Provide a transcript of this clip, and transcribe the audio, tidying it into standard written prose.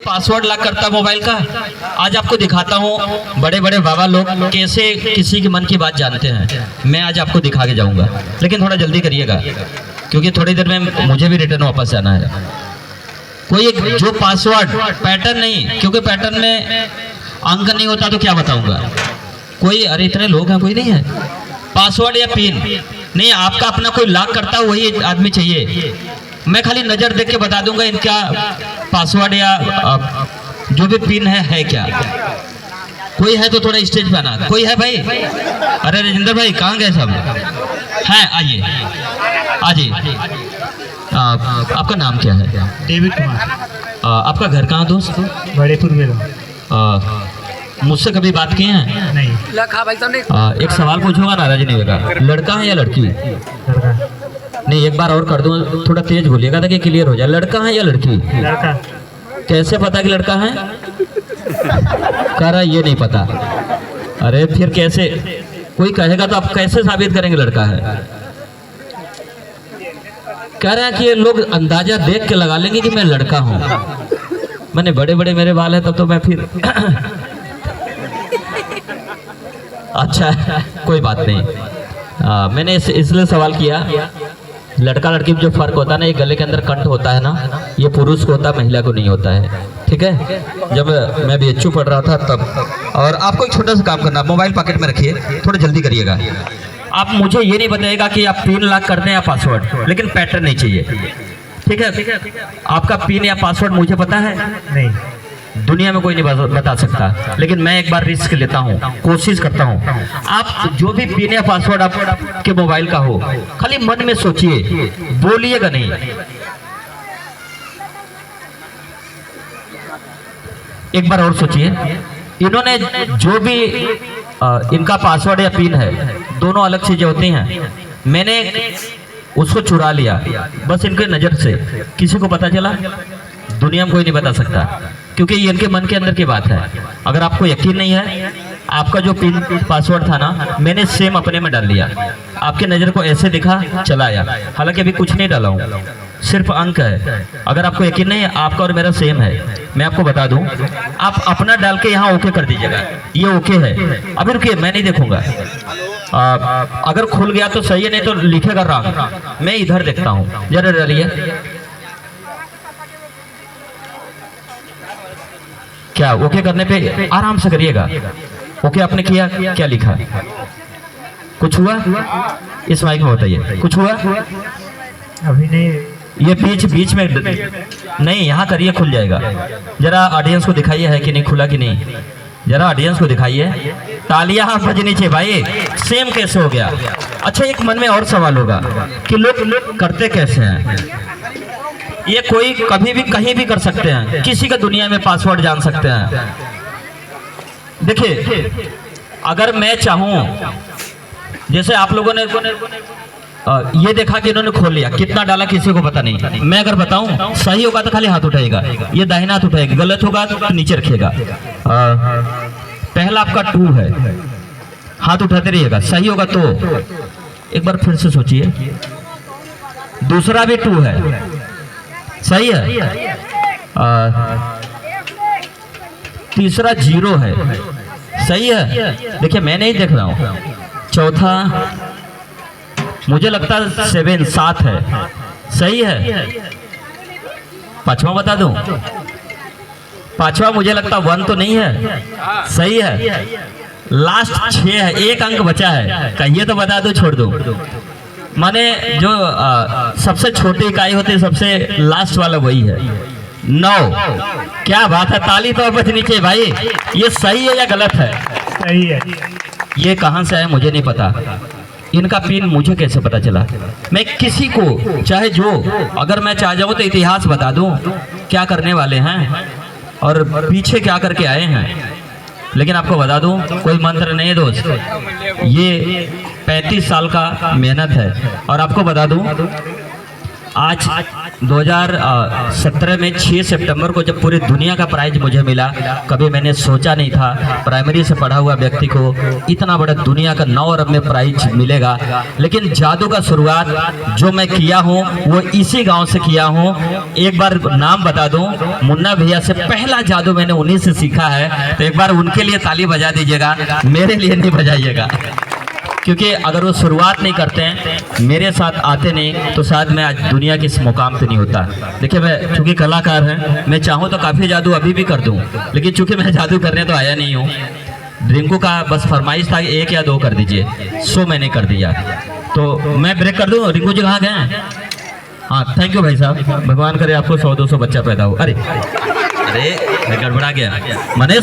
Password lock करता है mobile का। आज आपको दिखाता हूँ बड़े बड़े बाबा लोग कैसे किसी के मन की बात जानते हैं। मैं आज आपको दिखा के जाऊँगा, लेकिन थोड़ा जल्दी करिएगा क्योंकि थोड़ी देर में मुझे भी रिटर्न वापस जाना है। कोई एक जो पासवर्ड पैटर्न नहीं, क्योंकि पैटर्न में अंक नहीं होता तो क्या बताऊँगा। कोई, अरे इतने लोग हैं, कोई नहीं है। पासवर्ड या पिन नहीं, आपका अपना कोई लॉक करता है वही आदमी चाहिए। मैं खाली नज़र देख के बता दूंगा इनका पासवर्ड या जो भी पिन है क्या। कोई है तो थोड़ा स्टेज पे आना। कोई है भाई? अरे राजेंद्र भाई कहाँ गए सब? हैं, आइए आइए। आपका नाम क्या है? डेविड कुमार। आपका घर कहाँ दोस्त? बड़ेपुर में। मुझसे कभी बात किए हैं? नहीं। एक सवाल पूछूंगा, नाराज नहीं होगा। लड़का है या लड़की? लड़का। नहीं, एक बार और कर दूं, थोड़ा तेज बोलिएगा ताकि क्लियर हो जाए। लड़का है या लड़की? लड़का। कैसे पता कि लड़का है? कह रहा ये नहीं पता। अरे फिर कैसे? कोई कहेगा तो आप कैसे साबित करेंगे लड़का है? कह रहा है कि ये लोग अंदाजा देख के लगा लेंगे कि मैं लड़का हूँ। मैंने बड़े बड़े मेरे बाल है तब तो मैं फिर अच्छा कोई बात नहीं। मैंने इसलिए सवाल किया, लड़का लड़की में जो फर्क होता है ना, ये गले के अंदर कंठ होता है ना, ये पुरुष को होता है, महिला को नहीं होता है। ठीक है? जब मैं BHU पढ़ रहा था तब। और आपको एक छोटा सा काम करना, मोबाइल पॉकेट में रखिए, थोड़ा जल्दी करिएगा। आप मुझे ये नहीं बताइएगा कि आप पिन लॉक कर दें या पासवर्ड, लेकिन पैटर्न नहीं चाहिए। ठीक है? आपका पिन या पासवर्ड मुझे पता है नहीं, दुनिया में कोई नहीं बता सकता, लेकिन मैं एक बार रिस्क लेता हूँ, कोशिश करता हूँ। आप जो भी पिन या पासवर्ड आपके मोबाइल का हो, खाली मन में सोचिए, बोलिएगा नहीं। एक बार और सोचिए, इन्होंने जो भी इनका पासवर्ड या पिन है, दोनों अलग चीजें होती हैं। मैंने उसको चुरा लिया बस इनके नजर से, किसी को पता चला? दुनिया में कोई नहीं बता सकता, क्योंकि ये इनके मन के अंदर की बात है। अगर आपको यकीन नहीं है, आपका जो पिन पासवर्ड था ना, मैंने सेम अपने में डाल लिया। आपके नज़र को ऐसे दिखा, चला आया। हालांकि अभी कुछ नहीं डाला हूँ, सिर्फ अंक है। अगर आपको यकीन नहीं है, आपका और मेरा सेम है, मैं आपको बता दूं, आप अपना डाल के यहाँ ओके कर दीजिएगा। ये ओके है। अभी रुकिए, मैं नहीं देखूंगा। अगर खुल गया तो सही है, नहीं तो लिखेगा रॉन्ग। मैं इधर देखता हूँ, जरा डालिए। क्या ओके करने पे आराम से करिएगा। ओके आपने किया, क्या लिखा? कुछ हुआ? इस माइक में बताइए, कुछ हुआ? अभी नहीं। ये बीच में नहीं, यहाँ करिए, खुल जाएगा। जरा ऑडियंस को दिखाइए है कि नहीं खुला कि नहीं, जरा ऑडियंस को दिखाइए। तालियां हाँ बजनी चाहिए भाई। सेम कैसे हो गया? अच्छा, एक मन में और सवाल होगा कि लोग करते कैसे हैं? ये कोई कभी भी कहीं भी कर सकते हैं, किसी का दुनिया में पासवर्ड जान सकते हैं। देखिए, अगर मैं चाहूं, जैसे आप लोगों ने ये देखा कि इन्होंने खोल लिया, कितना डाला किसी को पता नहीं। मैं अगर बताऊं, सही होगा तो खाली हाथ उठाएगा, ये दाहिना हाथ उठाएगा, गलत होगा तो नीचे रखिएगा। पहला आपका 2 है, हाथ उठाते रहिएगा। सही होगा तो एक बार फिर से सोचिए। दूसरा भी 2 है, सही है। तीसरा 0 है, सही है। देखिए, मैं नहीं देख रहा हूं। चौथा मुझे लगता है 7 है, सही है। पांचवा बता दूं? पांचवा मुझे लगता 1 तो नहीं है, सही है। लास्ट 6 है, एक अंक बचा है, कहिए तो बता दो, छोड़ दो। माने जो सबसे छोटी इकाई होती है, सबसे लास्ट वाला वही है। 9। क्या बात है, ताली तो बजनी चाहिए भाई। ये सही है या गलत है? सही है। ये कहाँ से आया मुझे नहीं पता, इनका पिन मुझे कैसे पता चला? मैं किसी को चाहे जो, अगर मैं चाह जाऊँ तो इतिहास बता दूं क्या करने वाले हैं और पीछे क्या करके आए हैं। लेकिन आपको बता दूं, कोई मंत्र नहीं है दोस्त, ये 35 साल का मेहनत है। और आपको बता दूं, आज 2017 में 6 सितंबर को जब पूरी दुनिया का प्राइज मुझे मिला, कभी मैंने सोचा नहीं था प्राइमरी से पढ़ा हुआ व्यक्ति को इतना बड़ा दुनिया का 9 अरब में प्राइज मिलेगा। लेकिन जादू का शुरुआत जो मैं किया हूँ वो इसी गांव से किया हूँ। एक बार नाम बता दूं, मुन्ना भैया से पहला जादू मैंने उन्हीं से सीखा है। तो एक बार उनके लिए ताली बजा दीजिएगा, मेरे लिए नहीं बजाइएगा, क्योंकि अगर वो शुरुआत नहीं करते हैं, मेरे साथ आते नहीं, तो शायद मैं आज दुनिया के इस मुकाम पे नहीं होता। देखिए मैं चूंकि कलाकार हैं, मैं चाहूँ तो काफ़ी जादू अभी भी कर दूँ, लेकिन चूंकि मैं जादू करने तो आया नहीं हूँ। रिंकू का बस फरमाइश था कि 1 या 2 कर दीजिए, सो मैंने कर दिया। तो मैं ब्रेक कर दूँ, रिंकू जी कहाँ गए हैं? हाँ थैंक यू भाई साहब, भगवान करे आपको 100-200 बच्चा पैदा हो। अरे मैं गड़बड़ा गया, मैंने